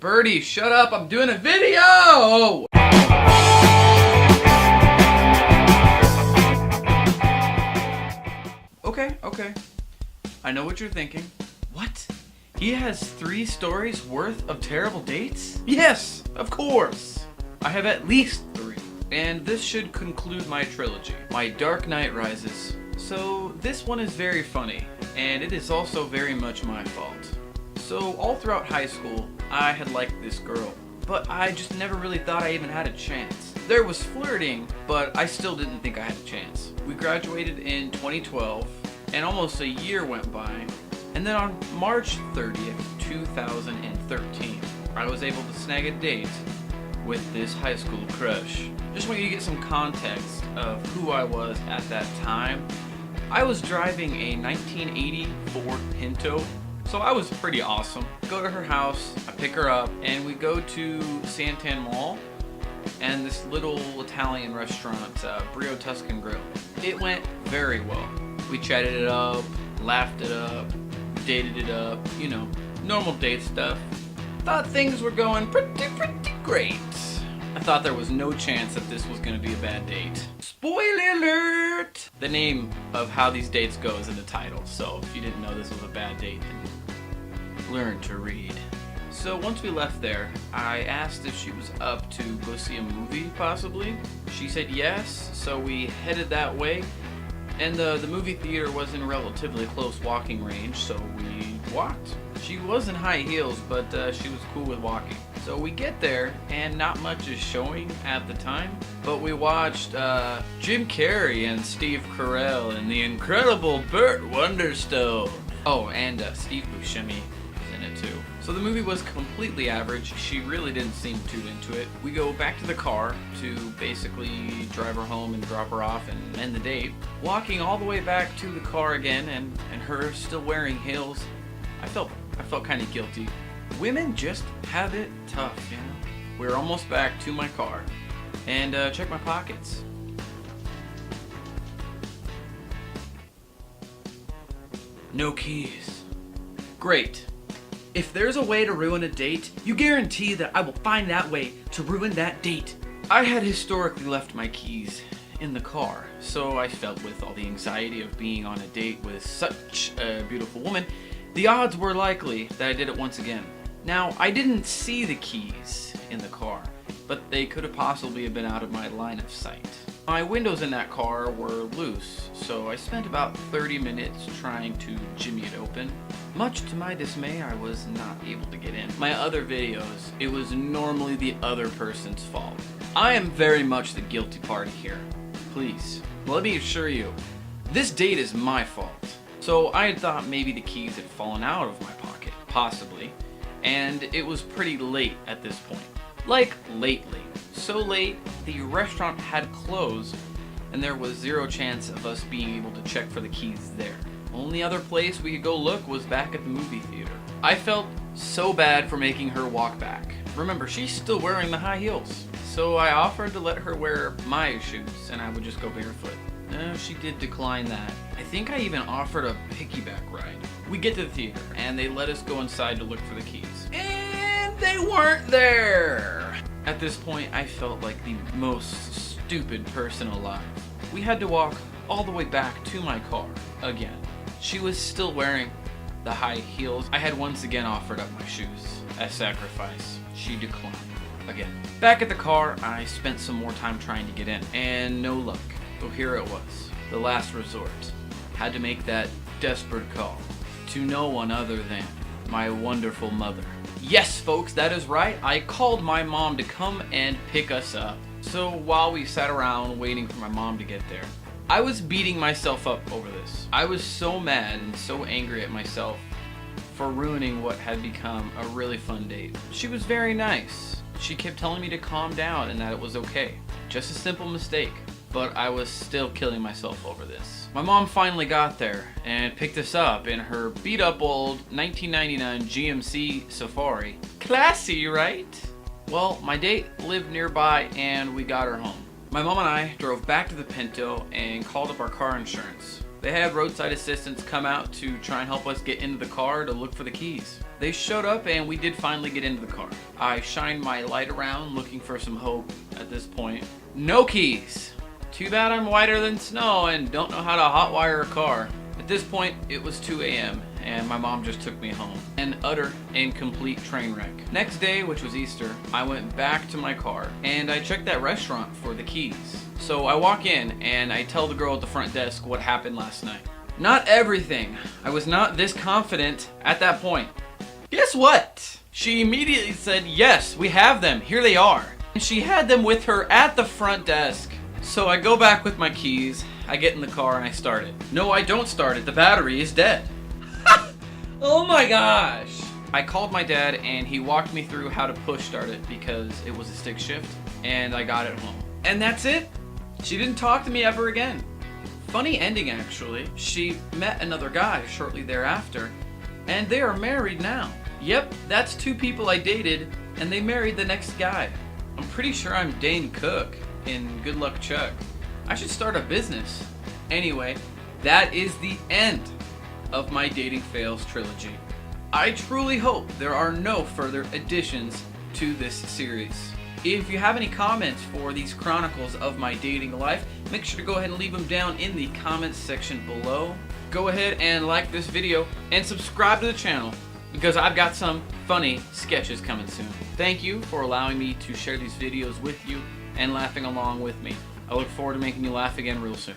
Birdie, shut up, I'm doing a video! Okay. I know what you're thinking. What? He has 3 stories worth of terrible dates? Yes, of course. I have at least 3. And this should conclude my trilogy. My Dark Knight Rises. So this one is very funny, and it is also very much my fault. So all throughout high school, I had liked this girl, but I just never really thought I even had a chance. There was flirting, but I still didn't think I had a chance. We graduated in 2012, and almost a year went by, and then on March 30th, 2013, I was able to snag a date with this high school crush. Just want you to get some context of who I was at that time. I was driving a 1980 Ford Pinto, so I was pretty awesome. Go to her house, I pick her up, and we go to Santan Mall and this little Italian restaurant, Brio Tuscan Grill. It went very well. We chatted it up, laughed it up, dated it up, you know, normal date stuff. Thought things were going pretty great. I thought there was no chance that this was going to be a bad date. Spoiler alert! The name of how these dates go is in the title, so if you didn't know this was a bad date, then learn to read. So once we left there, I asked if she was up to go see a movie, possibly. She said yes, so we headed that way. And the movie theater was in relatively close walking range, so we walked. She was in high heels, but she was cool with walking. So we get there, and not much is showing at the time, but we watched Jim Carrey and Steve Carell and the incredible Burt Wonderstone. Oh, and Steve Buscemi was in it too. So the movie was completely average. She really didn't seem too into it. We go back to the car to basically drive her home and drop her off and end the date. Walking all the way back to the car again, and her still wearing heels, I felt kind of guilty. Women just have it tough, you know? We're almost back to my car, and check my pockets. No keys. Great. If there's a way to ruin a date, you guarantee that I will find that way to ruin that date. I had historically left my keys in the car, so I felt with all the anxiety of being on a date with such a beautiful woman, the odds were likely that I did it once again. Now, I didn't see the keys in the car, but they could have possibly been out of my line of sight. My windows in that car were loose, so I spent about 30 minutes trying to jimmy it open. Much to my dismay, I was not able to get in. My other videos, it was normally the other person's fault. I am very much the guilty party here. Please, let me assure you, this date is my fault. So I had thought maybe the keys had fallen out of my pocket, possibly, and it was pretty late at this point. Like, lately. So late, the restaurant had closed, and there was zero chance of us being able to check for the keys there. Only other place we could go look was back at the movie theater. I felt so bad for making her walk back. Remember, she's still wearing the high heels, so I offered to let her wear my shoes, and I would just go barefoot. No, she did decline that. I think I even offered a piggyback ride. We get to the theater, and they let us go inside to look for the keys. And they weren't there! At this point, I felt like the most stupid person alive. We had to walk all the way back to my car again. She was still wearing the high heels. I had once again offered up my shoes as sacrifice. She declined again. Back at the car, I spent some more time trying to get in, and no luck. So here it was, the last resort. Had to make that desperate call to no one other than my wonderful mother. Yes, folks, that is right. I called my mom to come and pick us up. So while we sat around waiting for my mom to get there, I was beating myself up over this. I was so mad and so angry at myself for ruining what had become a really fun date. She was very nice. She kept telling me to calm down and that it was okay. Just a simple mistake. But I was still killing myself over this. My mom finally got there and picked us up in her beat up old 1999 GMC Safari. Classy, right? Well, my date lived nearby and we got her home. My mom and I drove back to the Pinto and called up our car insurance. They had roadside assistants come out to try and help us get into the car to look for the keys. They showed up and we did finally get into the car. I shined my light around looking for some hope at this point. No keys. Too bad I'm whiter than snow and don't know how to hotwire a car. At this point, it was 2 a.m. and my mom just took me home. An utter and complete train wreck. Next day, which was Easter, I went back to my car and I checked that restaurant for the keys. So I walk in and I tell the girl at the front desk what happened last night. Not everything. I was not this confident at that point. Guess what? She immediately said, yes, we have them. Here they are. And she had them with her at the front desk. So I go back with my keys, I get in the car and I start it. No, I don't start it. The battery is dead. Oh my gosh. I called my dad and he walked me through how to push start it because it was a stick shift and I got it home. And that's it. She didn't talk to me ever again. Funny ending actually. She met another guy shortly thereafter and they are married now. Yep, that's 2 people I dated and they married the next guy. I'm pretty sure I'm Dane Cook in Good Luck Chuck. I should start a business. Anyway, that is the end of my dating fails trilogy. I truly hope there are no further additions to this series. If you have any comments for these chronicles of my dating life, make sure to go ahead and leave them down in the comments section below. Go ahead and like this video and subscribe to the channel because I've got some funny sketches coming soon. Thank you for allowing me to share these videos with you and laughing along with me. I look forward to making you laugh again real soon.